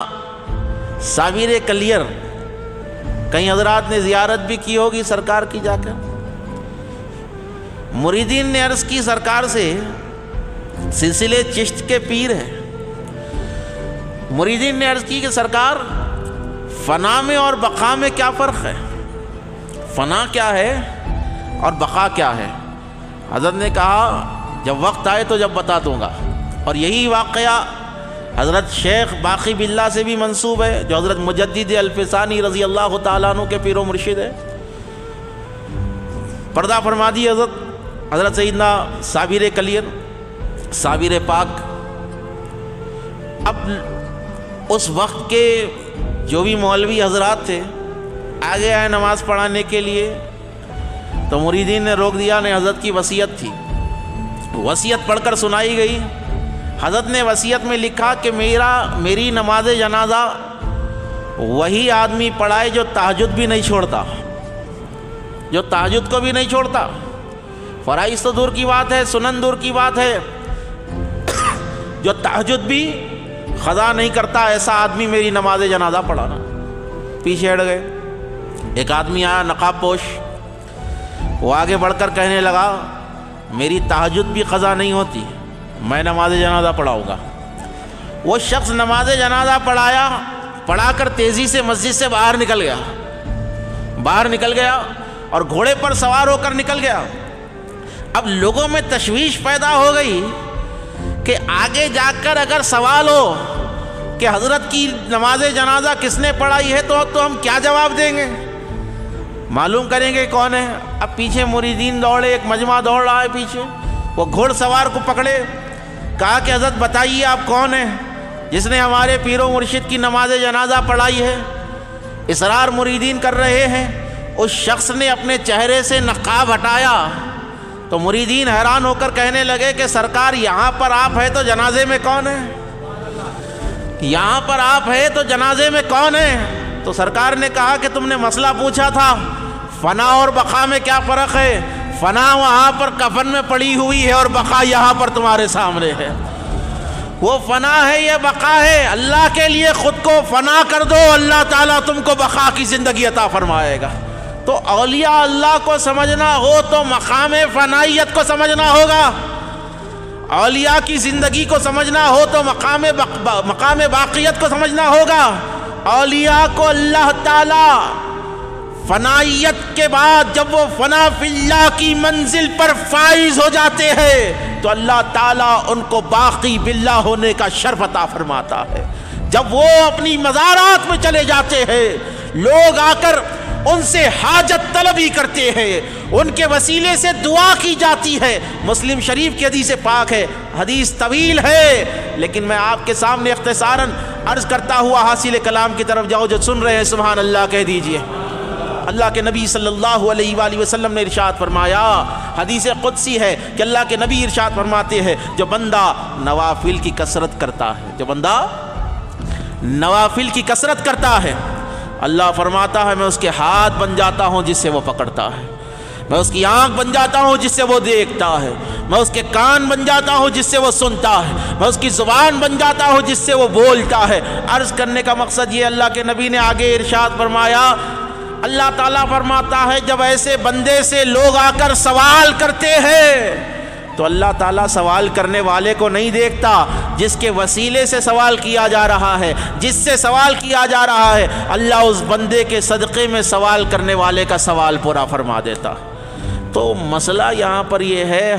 साबिर कलियर कई हजरात ने ज़ियारत भी की होगी सरकार की जाकर। मुरीदीन ने अर्ज़ की सरकार से, सिलसिले चिश्त के पीर हैं। मुरीदीन ने अर्ज़ की कि सरकार, फ़ना में और बक़ा में क्या फ़र्क है? फ़ना क्या है और बक़ा क्या है? हज़रत ने कहा जब वक्त आए तो जब बता दूंगा। और यही वाक़या हज़रत शेख बाक़ी बिल्ला से भी मंसूब है, जो हज़रत मुजद्दिद अल्फ़िसानी रज़ी अल्लाह तआला अन्हु के पीरो मुर्शिद है। पर्दा फरमा दी हज़रत सैयदना साबिर कलियर, साबिर पाक। अब उस वक्त के जो भी मौलवी हज़रात थे आगे आए नमाज़ पढ़ाने के लिए, तो मुरीदीन ने रोक दिया। नहीं, हज़रत की वसीयत थी, वसीयत पढ़कर सुनाई गई। हज़रत ने वसीयत में लिखा कि मेरी नमाज जनाजा वही आदमी पढ़ाए जो तहज्जुद भी नहीं छोड़ता, जो तहज्जुद को भी नहीं छोड़ता। फ़राइज़ तो दूर की बात है, सुनन दूर की बात है, जो तहज्जुद भी क़ज़ा नहीं करता, ऐसा आदमी मेरी नमाज जनाजा पढ़ाना। पीछे हट गए। एक आदमी आया नक़ाब पोश, वो आगे बढ़कर कहने लगा मेरी तहज्जुद भी क़ज़ा नहीं होती, मैं नमाज जनाजा पढ़ाऊँगा। वो शख्स नमाज जनाजा पढ़ाकर तेज़ी से मस्जिद से बाहर निकल गया और घोड़े पर सवार होकर निकल गया। अब लोगों में तशवीश पैदा हो गई कि आगे जाकर अगर सवाल हो कि हज़रत की नमाज जनाजा किसने पढ़ाई है तो हम क्या जवाब देंगे, मालूम करेंगे कौन है। अब पीछे मुरीदीन दौड़े, एक मजमा दौड़ रहा है पीछे। वो घोड़सवार को पकड़े, कहा कि हज़रत बताइए आप कौन हैं जिसने हमारे पीरो मुर्शिद की नमाज जनाजा पढ़ाई है। इसरार मुरीदीन कर रहे हैं। उस शख्स ने अपने चेहरे से नक़ाब हटाया तो मुरीदीन हैरान होकर कहने लगे कि सरकार, यहाँ पर आप है तो जनाजे में कौन है? यहाँ पर आप है तो जनाजे में कौन है? तो सरकार ने कहा कि तुमने मसला पूछा था, फ़ना और बक़ा में क्या फ़र्क है? फ़ना वहाँ पर कफन में पड़ी हुई है और बक़ा यहाँ पर तुम्हारे सामने है। वो फ़ना है, ये बक़ा है। अल्लाह के लिए ख़ुद को फ़ना कर दो, अल्लाह ताला तुमको बक़ा की ज़िंदगी अता फरमाएगा। तो औलिया अल्लाह को समझना हो तो मक़ाम फ़नाइयत को समझना होगा। औलिया की ज़िंदगी को समझना हो तो मक़ाम बाक़ियत को समझना होगा। औलिया को अल्लाह ताला फ़नाइयत के बाद जब वो फ़ना फिल्लाह की मंजिल पर फाइज हो जाते हैं तो अल्लाह ताला उनको बाक़ी बिल्लाह होने का शर्फ़ अता फरमाता है। जब वो अपनी मज़ारात में चले जाते हैं, लोग आकर उनसे हाजत तलबी करते हैं, उनके वसीले से दुआ की जाती है। मुस्लिम शरीफ की हदीस पाक है, हदीस तवील है, लेकिन मैं आपके सामने इख्तिसारन अर्ज़ करता हुआ हासिल कलाम की तरफ जाओ। जो सुन रहे हैं सुभान अल्लाह कह दीजिए। अल्लाह के नबी सल्लल्लाहु अलैहि वसल्लम ने इरशाद फरमाया, हदीस क़ुदसी है कि अल्लाह के नबी इरशाद फरमाते हैं, जो बंदा नवाफिल की कसरत करता है, जो बंदा नवाफिल की कसरत करता है, अल्लाह फरमाता है मैं उसके हाथ बन जाता हूँ जिससे वो पकड़ता है, मैं उसकी आँख बन जाता हूँ जिससे वो देखता है, मैं उसके कान बन जाता हूँ जिससे वो सुनता है, मैं उसकी ज़ुबान बन जाता हूँ जिससे वो बोलता है। अर्ज़ करने का मकसद ये, अल्लाह के नबी ने आगे इरशाद फरमाया, अल्लाह ताला फरमाता है जब ऐसे बंदे से लोग आकर सवाल करते हैं तो अल्लाह ताला सवाल करने वाले को नहीं देखता, जिसके वसीले से सवाल किया जा रहा है, जिससे सवाल किया जा रहा है, अल्लाह उस बंदे के सदक़े में सवाल करने वाले का सवाल पूरा फरमा देता। तो मसला यहाँ पर यह है,